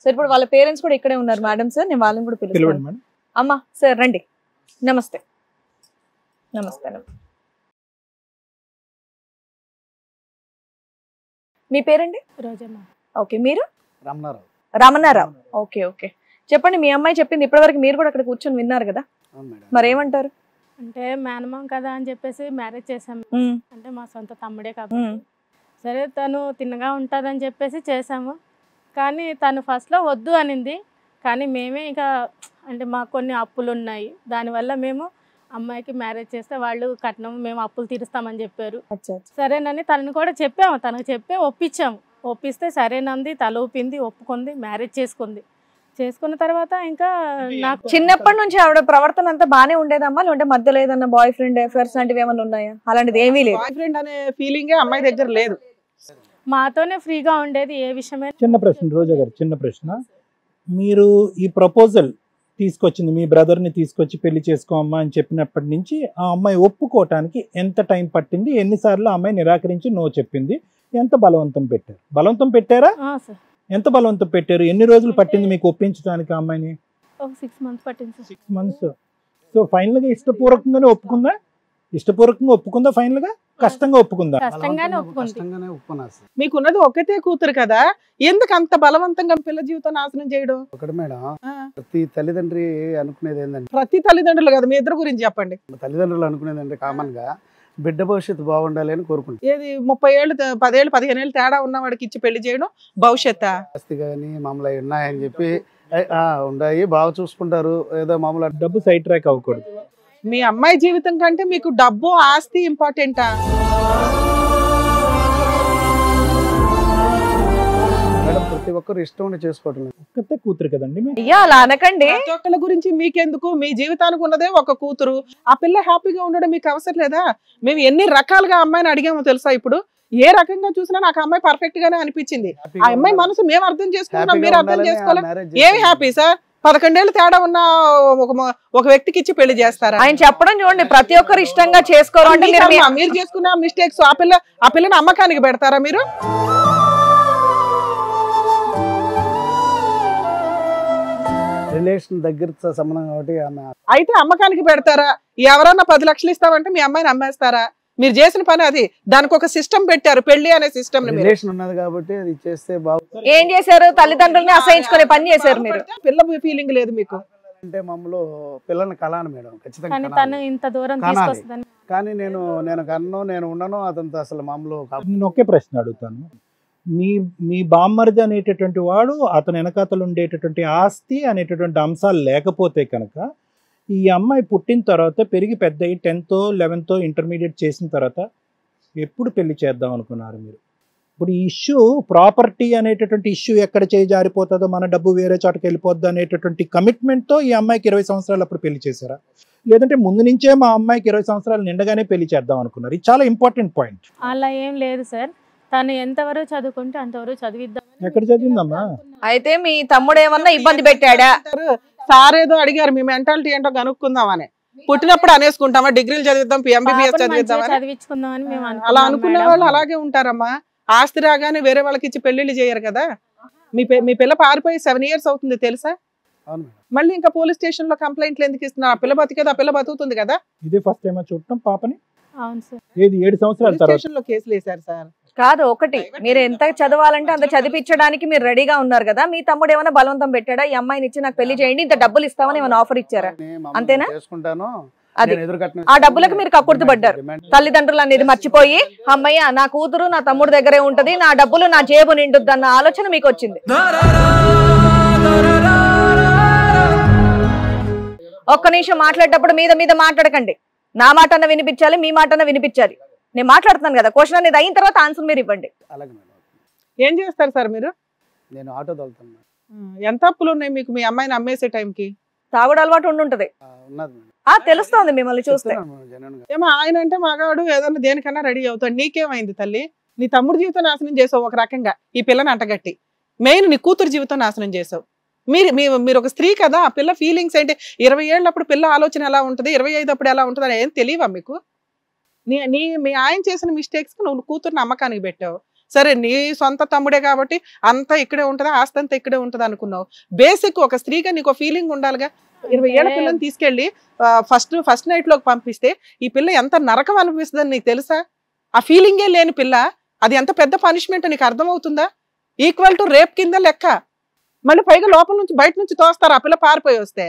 Sir ఇప్పుడు వాళ్ళ parents కూడా ఇక్కడే ఉన్నారు మేడం సార్, నేను వాళ్ళని కూడా పిలుస్తాను. అమ్మా సార్ రండి. నమస్తే. నమస్తే. మీ పేరండి? రోజమ్మ. ఓకే, మీరు? రమణారావు. రమణారావు. ఓకే ఓకే, చెప్పండి. మీ అమ్మాయి చెప్పింది ఇప్పటివరకు మీరు కూడా అక్కడ కూర్చొని విన్నారు కదా, మరేమంటారు? అంటే మేనమామ కదా అని చెప్పేసి మ్యారేజ్ చేసాము. అంటే మా సొంత తమ్ముడే కాబట్టి సరే తను తిన్నగా ఉంటుందని చెప్పేసి చేసాము. కానీ తను ఫస్ట్లో వద్దు అనింది. కానీ మేమే ఇక అంటే మాకు కొన్ని అప్పులు ఉన్నాయి, దానివల్ల మేము అమ్మాయికి మ్యారేజ్ చేస్తే వాళ్ళు కట్నం మేము అప్పులు తీరుస్తామని చెప్పారు. సరేనని తనని కూడా చెప్పాము, తనకు చెప్పి ఒప్పించాము. ఒప్పిస్తే సరేనంది, తల ఊపింది, ఒప్పుకుంది, మ్యారేజ్ చేసుకుంది. చేసుకున్న తర్వాత ఇంకా నాకు చిన్నప్పటి నుంచి ఆవిడ ప్రవర్తన అంతా బానే ఉండేదమ్మా, లేదంటే మధ్యలో ఏదన్నా బాయ్ ఫ్రెండ్ అఫైర్స్ లాంటివి ఏమైనా ఉన్నాయా? అలాంటిది ఏమీ లేదు. బాయ్ ఫ్రెండ్ అనే ఫీలింగ్ అమ్మాయి దగ్గర లేదు. మాతోనే ఫ్రీగా ఉండేది ఏ విషయమే. చిన్న ప్రశ్న రోజా గారు, చిన్న ప్రశ్న. మీరు ఈ ప్రపోజల్ తీసుకొచ్చింది, మీ బ్రదర్ని తీసుకొచ్చి పెళ్లి చేసుకోమ్మా అని చెప్పినప్పటి నుంచి ఆ అమ్మాయి ఒప్పుకోవటానికి ఎంత టైం పట్టింది? ఎన్నిసార్లు ఆ అమ్మాయి నిరాకరించి నో చెప్పింది? ఎంత బలవంతం పెట్టారు? బలవంతం పెట్టారా? ఎంత బలవంతం పెట్టారు? ఎన్ని రోజులు పట్టింది మీకు ఒప్పించడానికి ఆ అమ్మాయిని? ఒక 6 months పట్టింది. 6 months. సో ఫైనల్ గా ఇష్టపూర్వకంగానే ఒప్పుకుందా? ఇష్టపూర్వకంగా ఒప్పుకుందా? ఫైనల్ గా కష్టంగా ఒప్పుకుందా? కష్టంగానే ఒప్పుకుంది. మీకున్నది ఒకటే కూతురు కదా, ఎందుకు అంత బలవంతంగా పిల్ల జీవితం నాశనం చేయడం? ఒకటి మేడం, ప్రతి తల్లిదండ్రి అనుకునేది ఏంటంటే, ప్రతి తల్లిదండ్రులు కదా, మీ ఇద్దరు గురించి చెప్పండి. తల్లిదండ్రులు అనుకునేది కామన్ గా బిడ్డ భవిష్యత్తు బాగుండాలి అని కోరుకుంటారు. ఏది 30 ఏళ్ళు 10 ఏళ్ళు 15 ఏళ్ళు తేడా ఉన్న వాడికి ఇచ్చి పెళ్లి చేయడం భవిష్యత్ ఆస్తి కానీ మామూలు ఉన్నాయని చెప్పి ఉన్నాయి, బాగా చూసుకుంటారు, ఏదో మామూలు డబ్బు సైడ్ ట్రాక్ అవ్వకూడదు. మీ అమ్మాయి జీవితం కంటే మీకు డబ్బు ఆస్తి ఇంపార్టెంటా? మేడం ప్రతి ఒక్కరు ఇష్టం ఉండి చేసుకోవటం. ఒక్కతే కూతురు కదండి. అయ్యా అలా అనకండి. ప్రతి ఒక్కళ్ళ గురించి మీకెందుకు? మీ జీవితానికి ఉన్నదే ఒక కూతురు, ఆ పిల్ల హ్యాపీగా ఉండడం మీకు అవసరం లేదా? మేము ఎన్ని రకాలుగా అమ్మాయిని అడిగామో తెలుసా? ఇప్పుడు ఏ రకంగా చూసినా నాకు అమ్మాయి పర్ఫెక్ట్ గానే అనిపించింది. ఆ అమ్మాయి మనసు మేము అర్థం చేసుకున్నాం, మీరు అర్థం చేసుకోవాలి. ఏమి హ్యాపీ సార్? 11 ఏళ్ళు తేడా ఉన్న ఒక వ్యక్తికి ఇచ్చి పెళ్లి చేస్తారా? ఆయన చెప్పడం చూడండి, ప్రతి ఒక్కరు ఇష్టంగా చేసుకోరు అంటే మీరు చేసుకున్న మిస్టేక్స్ ఆ పిల్లని అమ్మకానికి పెడతారా మీరు? రిలేషన్ దగ్గర సంబంధం కాబట్టి అయితే అమ్మకానికి పెడతారా? ఎవరన్నా 10 లక్షలు ఇస్తామంటే మీ అమ్మాయిని అమ్మేస్తారా? మీరు చేసిన పని అది. దానికి ఒక సిస్టమ్ పెట్టారు, పెళ్లి అనే సిస్టమ్. రిలేషన్ ఉన్నది కాబట్టి అది చేస్తే బాగుంటుంది. ఏం చేశారు? తల్లిదండ్రుల్ని అసహించుకునే పని చేశారు మీరు. పిల్ల ఫీలింగ్ లేదు మీకు అంటే మమ్మల్ని పిల్లల్ని కలాను మేడం, ఖచ్చితంగా ఇంత దూరం తీసుకొస్తుందని. కానీ నేను కన్ను నేను ఉండను అతనితో అసలు మామూలు. నేను ఒకే ప్రశ్న అడుగుతాను. మీ బామ్మరిది అనేటటువంటి వాడు అతని వెనకాతలు ఉండేటటువంటి ఆస్తి అనేటటువంటి అంశాలు లేకపోతే కనుక ఈ అమ్మాయి పుట్టిన తర్వాత పెరిగి పెద్ద 10th 11th ఇంటర్మీడియట్ చేసిన తర్వాత ఎప్పుడు పెళ్లి చేద్దాం అనుకున్నారు మీరు? ఇప్పుడు ఈ ఇష్యూ ప్రాపర్టీ అనేటటువంటి ఇష్యూ ఎక్కడ చేయి జారిపోతుందో, మన డబ్బు వేరే చోటకి వెళ్ళిపోద్ది అనేటటువంటి కమిట్మెంట్తో ఈ అమ్మాయికి 20 సంవత్సరాలు అప్పుడు పెళ్లి చేశారా, లేదంటే ముందు నుంచే మా అమ్మాయికి 20 సంవత్సరాలు నిండగానే పెళ్లి చేద్దాం అనుకున్నారు? ఇది చాలా ఇంపార్టెంట్ పాయింట్. అలా ఏం లేదు సార్, తను ఎంతవరకు చదువుకుంటే అంతవరకు చదివిద్దాం. ఎక్కడ చదివిందమ్మా? అయితే మీ తమ్ముడు ఏమన్నా ఇబ్బంది పెట్టాడా? సార్ ఏదో అడిగారు, మీ మెంటాలిటీ ఏంటో కనుక్కుందామని. పుట్టినప్పుడు అనేసుకుంటామా డిగ్రీలు చదివిద్దాం, ఎంబీబీఎస్ చదివించుకుందామని మేము అలా అనుకున్న వాళ్ళు అలాగే ఉంటారమ్మా. ఆస్తి రాగానే వేరే వాళ్ళకి ఇచ్చి పెళ్లిళ్ళు చేయరు కదా. మీ పిల్ల పారిపోయి 7 years అవుతుంది తెలుసా? మళ్ళీ ఇంకా పోలీస్ స్టేషన్ లో కంప్లైంట్లు ఎందుకు ఇస్తున్నారు? ఆ పిల్ల బతికేది, ఆ పిల్ల బతుకుతుంది కదా. ఇదే ఫస్ట్ టైం చూడటం పాపని. అవును సార్. ఏది 7 సంవత్సరాల తర్వాత స్టేషన్ లో కేసులు వేశారు సార్. కాదు, ఒకటి మీరు ఎంత చదవాలంటే అంత చదివించడానికి మీరు రెడీగా ఉన్నారు కదా. మీ తమ్ముడు ఏమైనా బలవంతం పెట్టాడా? ఈ అమ్మాయిని ఇచ్చి నాకు పెళ్లి చేయండి, ఇంత డబ్బులు ఇస్తామని ఏమైనా ఆఫర్ ఇచ్చారా? అంతేనా? అది ఆ డబ్బులకు మీరు కక్కుర్తి పడ్డారు. తల్లిదండ్రులు అనేది మర్చిపోయి అమ్మయ్య నా కూతురు నా తమ్ముడు దగ్గరే ఉంటది, నా డబ్బులు నా జేబు నిండుద్ది అన్న ఆలోచన మీకు వచ్చింది. ఒక్క నిమిషం మాట్లాడేటప్పుడు మీద మీద మాట్లాడకండి. నా మాట అన్న వినిపించాలి, మీ మాట అన్న వినిపించాలి. నేను మాట్లాడుతున్నాను కదా, క్వశ్చన్ అనేది అయిన తర్వాత ఆన్సర్ మీరు ఇవ్వండి. ఏం చేస్తారు సార్ మీరు? నేను ఆటో తోలుతాను. ఎంత అప్పులు ఉన్నాయి మీకు మీ అమ్మాయిని అమ్మేసే టైంకి? తాగుడు అలవాటు ఉండుంటది. తెలుస్తోంది మిమ్మల్ని చూస్తే. ఏమో ఆయన అంటే మగాడు ఏదన్నా దేనికన్నా రెడీ అవుతాడు. నీకేమైంది తల్లి? నీ తమ్ముడు జీవితం నాశనం చేసావు ఒక రకంగా, ఈ పిల్లని అంటగట్టి. మెయిన్ నీ కూతురు జీవితం నాశనం చేసావు. మీరు ఒక స్త్రీ కదా, ఆ పిల్ల ఫీలింగ్స్ ఏంటి? 20 ఏళ్ళప్పుడు పిల్ల ఆలోచన ఎలా ఉంటుంది, 25 అప్పుడు ఎలా ఉంటుంది అని ఏం తెలియవా మీకు? మీ ఆయన చేసిన మిస్టేక్స్ నువ్వు కూతురుని అమ్మకానికి పెట్టావు. సరే నీ సొంత తమ్ముడే కాబట్టి అంతా ఇక్కడే ఉంటుందా, ఆస్తి అంతా ఇక్కడే ఉంటుంది అనుకున్నావు. బేసిక్ ఒక స్త్రీగా నీకు ఫీలింగ్ ఉండాలిగా. 20 ఏళ్ల పిల్లని తీసుకెళ్ళి ఫస్ట్ నైట్ లోకి పంపిస్తే ఈ పిల్ల ఎంత నరకం అనిపిస్తుందని నీకు తెలుసా? ఆ ఫీలింగే లేని పిల్ల, అది ఎంత పెద్ద పనిష్మెంట్ నీకు అర్థమవుతుందా? ఈక్వల్ టు రేప్ కింద లెక్క. మళ్ళీ పైగా లోపల నుంచి బయట నుంచి తోస్తారు ఆ పిల్ల పారిపోయి వస్తే.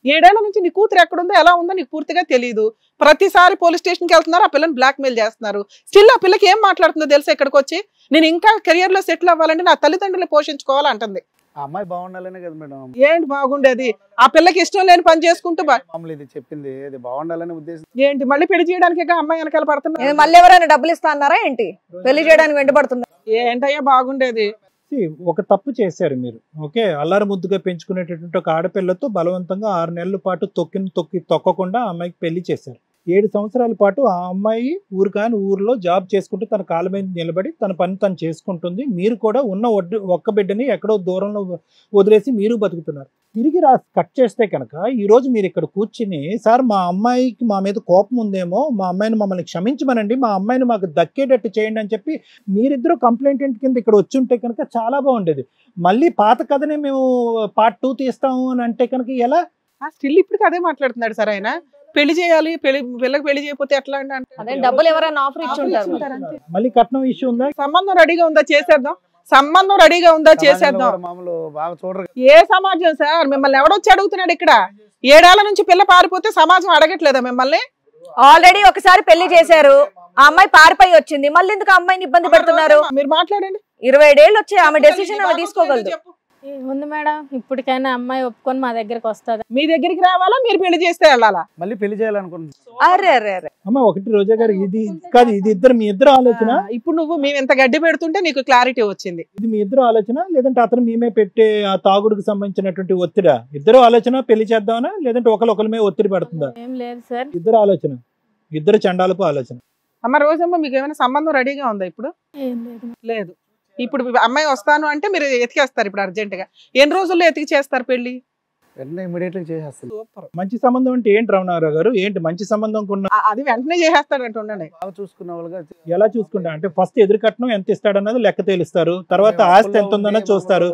7 ఏళ్ల నుంచి నీ కూతురు ఎక్కడుందో ఎలా ఉందో నీకు పూర్తిగా తెలియదు. ప్రతిసారి పోలీస్ స్టేషన్కి వెళ్తున్నారు, ఆ పిల్లని బ్లాక్ మెయిల్ చేస్తున్నారు. స్టిల్ ఆ పిల్లకి ఏం మాట్లాడుతుందో తెలుసా? ఇక్కడికి వచ్చి నేను ఇంకా కెరియర్ లో సెటిల్ అవ్వాలంటే నా తల్లిదండ్రులు పోషించుకోవాలంటుంది. ఆ అమ్మాయి బాగుండాలనే కదా మేడం. ఏంటి బాగుండేది? ఆ పిల్లకి ఇష్టం లేని పని చేసుకుంటూ మామూలు ఇది చెప్పింది, ఇది బాగుండాలనే ఉద్దేశం. ఏంటి మళ్ళీ పెళ్లి చేయడానికి అమ్మాయి వెనకాల పడుతున్నా? మళ్ళీ ఎవరైనా డబ్బులు ఇస్తా అన్నారా ఏంటి? పెళ్లి చేయడానికి వెంటబడుతుందా? ఏంటయ్యా బాగుండేది? ఒక తప్పు చేశారు మీరు. ఓకే, అల్లారు ముద్దుగా పెంచుకునేటటువంటి ఒక ఆడపిల్లతో బలవంతంగా 6 నెలల పాటు తొక్కకుండా ఆ అమ్మాయికి పెళ్లి చేశారు. 7 సంవత్సరాల పాటు ఆ అమ్మాయి ఊర్లో జాబ్ చేసుకుంటూ తన కాళ్ళ మీద నిలబడి తన పని తను చేసుకుంటుంది. మీరు కూడా ఉన్న ఒక్క బిడ్డని ఎక్కడో దూరంలో వదిలేసి మీరు బతుకుతున్నారు. తిరిగి కట్ చేస్తే కనుక ఈరోజు మీరు ఇక్కడ కూర్చుని, సార్ మా అమ్మాయికి మా మీద కోపం ఉందేమో, మా అమ్మాయిని మమ్మల్ని క్షమించమనండి, మా అమ్మాయిని మాకు దక్కేటట్టు చేయండి అని చెప్పి మీరిద్దరూ కంప్లైంట్ కింద ఇక్కడ వచ్చి ఉంటే కనుక చాలా బాగుండేది. మళ్ళీ పాత కథనే మేము పార్ట్ 2 తీస్తాము అని అంటే కనుక ఎలా? స్టిల్ ఇప్పటికి అదే మాట్లాడుతున్నాడు సార్ ఆయన. పెళ్లి చేయాలి, పిల్లకి పెళ్లి చేయకపోతే ఎట్లా అంటే డబ్బులు ఎవరైనా ఆఫర్ ఇచ్చి ఉంటారు. మళ్ళీ కట్నం ఇష్యూ ఉందా? సంబంధం రెడీగా ఉందా చేసేద్దాం, సంబంధం రెడీగా ఉందా చేసేద్దాం. మామూలు బాగా చూడరు. ఏ సమాజం సార్? మిమ్మల్ని ఎవడొచ్చి అడుగుతున్నాడు ఇక్కడ? 7 ఏళ్ల నుంచి పిల్ల పారిపోతే సమాజం అడగట్లేదా మిమ్మల్ని? ఆల్రెడీ ఒకసారి పెళ్లి చేశారు, ఆ అమ్మాయి పారిపోయి వచ్చింది, మళ్ళీ ఎందుకు అమ్మాయిని ఇబ్బంది పెడుతున్నారు? మీరు మాట్లాడండి. 27 ఏళ్ళు వచ్చి ఆమె డెసిషన్ ఆమె తీసుకోగలదు. ఉంది మేడం, ఇప్పటికైనా అమ్మాయి ఒప్పుకొని మా దగ్గరకు వస్తుంది. మీ దగ్గరికి రావాలా, మీరు పెళ్లి చేస్తే వెళ్ళాలా? మళ్ళీ పెళ్లి చేయాలనుకుంటున్నాను. అరే అరే అరే అమ్మ ఒకటి రోజా గారు, ఇది కాదు, ఇది మీ ఇద్దరు ఆలోచన. ఇప్పుడు నువ్వు మేము ఎంత గడ్డి పెడుతుంటే నీకు క్లారిటీ వచ్చింది. ఇది మీ ఇద్దరు ఆలోచన, లేదంటే అతను మేమే పెట్టే ఆ తాగుడుకు సంబంధించినటువంటి ఒత్తిడా? ఇద్దరు ఆలోచన పెళ్లి చేద్దామనా, లేదంటే ఒకరి మీద ఒత్తిడి పడుతుందా? ఏం లేదు సార్, ఇద్దరు ఆలోచన, ఇద్దరు చండాలపు ఆలోచన. అమ్మ రోజమ్మ, మీకు ఏమైనా సంబంధం రెడీగా ఉందా ఇప్పుడు? ఏం లేదు. లేదు. ఇప్పుడు అమ్మాయి వస్తాను అంటే మీరు ఎతికేస్తారు ఇప్పుడు అర్జెంట్ గా. ఎన్ని రోజుల్లో ఎతికి చేస్తారు పెళ్లి? వెంటనే ఇమీడియట్లీ చేసేస్తాను. సూపర్. మంచి సంబంధం అంటే ఏంటి రమణారావు గారు? ఏంటి మంచి సంబంధం కొన్నా? అది వెంటనే చేసేస్తాడంట. ఉండండి, బాగా చూసుకున్న వాళ్ళుగా. ఎలా చూసుకుంటా అంటే ఫస్ట్ ఎదురు కట్నం ఎంత ఇస్తాడన్నది లెక్క తేలుస్తారు, తర్వాత ఆస్తి ఎంత ఉందన్నది చూస్తారు.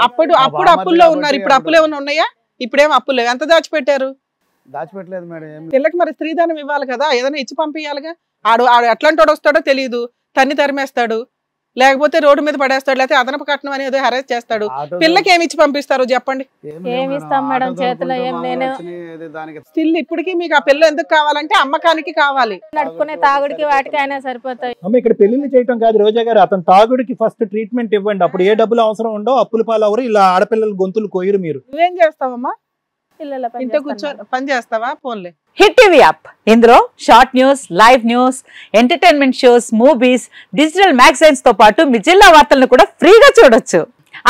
అప్పుడు అప్పుల్లో ఉన్నారు, ఇప్పుడు అప్పులు ఏమైనా ఉన్నాయా? ఇప్పుడేమో అప్పులు లేవు. ఎంత దాచిపెట్టారు? దాచిపెట్టలేదు మేడం. పిల్లకి మరి స్త్రీధనం ఇవ్వాలి కదా, ఏదైనా ఇచ్చి పంపించాలిగా. ఆడు ఎట్లాంటి వాడు వస్తాడో తెలియదు, తన్ని తరిమేస్తాడు, లేకపోతే రోడ్డు మీద పడేస్తాడు, లేకపోతే అదనపు కట్నం అని ఏదో హెరాస్ చేస్తాడు. పిల్లకి ఏమి ఇచ్చి పంపిస్తారు చెప్పండి? ఏమి ఇస్తాం మేడం, చేతిలో ఏం నేను. స్టిల్ ఇప్పటికీ మీకు ఆ పిల్ల ఎందుకు కావాలంటే అమ్మకానికి కావాలి. నడుపుకునే తాగుడికి వాటికి అయినా సరిపోతాయి. అమ్మ ఇక్కడ పెళ్లిళ్ళు చేయటం కాదు రోజా గారు, అతను తాగుడికి ఫస్ట్ ట్రీట్మెంట్ ఇవ్వండి, అప్పుడు ఏ డబ్బులు అవసరం ఉండవు, అప్పుల పాలు అవరు, ఇలా ఆడపిల్లలు గొంతులు కోయరు. మీరు నువ్వేం చేస్తావమ్మా? పిల్లల ఇంట్లో కూర్చొని పని చేస్తావా? ఫోన్లే. హిట్ టీవీ యాప్, ఇందులో short news, live news, entertainment shows, movies, digital magazines తో పాటు మీ జిల్లా వార్తలను కూడా ఫ్రీగా చూడొచ్చు.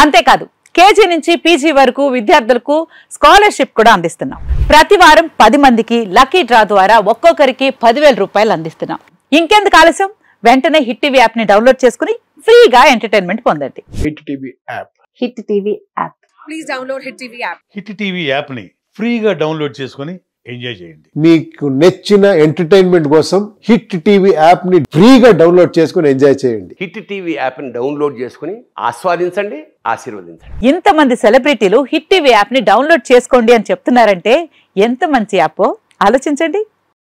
అంతేకాదు కేజీ నుంచి పీజీ వరకు విద్యార్థులకు స్కాలర్షిప్ కూడా అందిస్తున్నాం. ప్రతి వారం 10 మందికి లక్కీ డ్రా ద్వారా ఒక్కొక్కరికి 10,000 రూపాయలు అందిస్తున్నాం. ఇంకెందుకు ఆలస్యం, వెంటనే హిట్ టీవీ యాప్ ని డౌన్లోడ్ చేసుకుని ఫ్రీగా ఎంటర్టైన్మెంట్ పొందండి. Hit TV app. Hit TV app. Please download hit TV app. Hit TV app ని ఫ్రీగా డౌన్లోడ్ చేసుకుని ఎంజాయ్ చేయండి. మీకు నచ్చిన ఎంటర్టైన్మెంట్ కోసం హిట్ టీవీ యాప్ ని ఫ్రీగా డౌన్లోడ్ చేసుకుని ఎంజాయ్ చేయండి. హిట్ టీవీ యాప్ ని డౌన్లోడ్ చేసుకుని ఆస్వాదించండి, ఆశీర్వదించండి. ఇంతమంది సెలబ్రిటీలు హిట్ టీవీ యాప్ ని డౌన్లోడ్ చేసుకోండి అని చెప్తున్నారంటే ఎంత మంచి యాప్ ఆలోచించండి.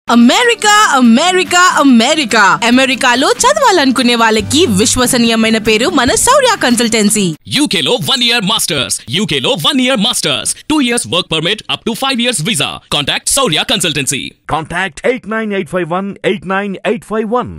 అమెరికా అమెరికా అమెరికా అమెరికాలో చదవాలనుకునే వాళ్ళకి విశ్వసనీయమైన పేరు మన శౌర్య కన్సల్టెన్సీ. UK లో 1 year masters, UK లో 1 year masters, 2 years work permit up to 5 years visa. Contact Saurya Consultancy. Contact 89851 89851.